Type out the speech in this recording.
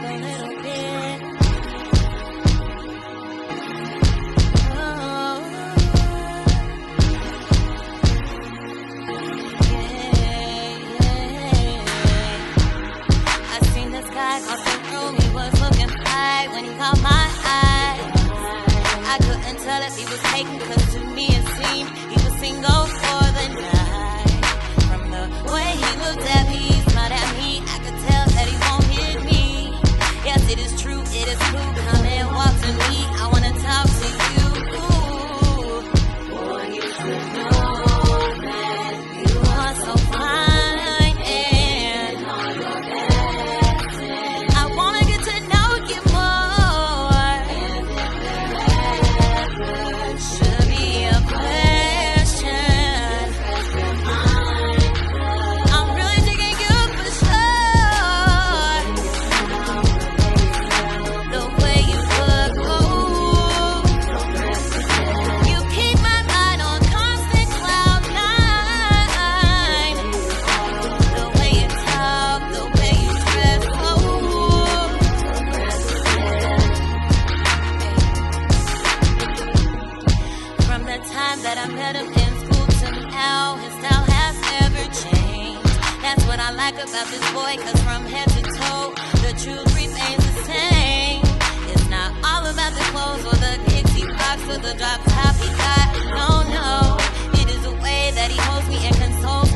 a little bit. Oh, yeah. I seen this guy cross the room, he was looking high when he caught my eye. I couldn't tell if he was taken, cause to me it seemed he was single for the night. From the way he looked at me, smiled at me, I could tell that he wanted me. Yes, it is true, it is true. Come and walk to me, I wanna talk to you. Ooh. Boy, you should know that you are so fine, and I wanna get to know you more. Should be a question. I'm really digging you for sure. The way you look, ooh, you keep my mind on constant cloud nine. The way you talk, the way you dress, ooh. From the time that I met him in school to now, his style has never changed. That's what I like about this boy, cause from head to toe, the truth remains the same. It's not all about the clothes or the kicks he rocks or the drop top he got. No, no, it is the way that he holds me and consoles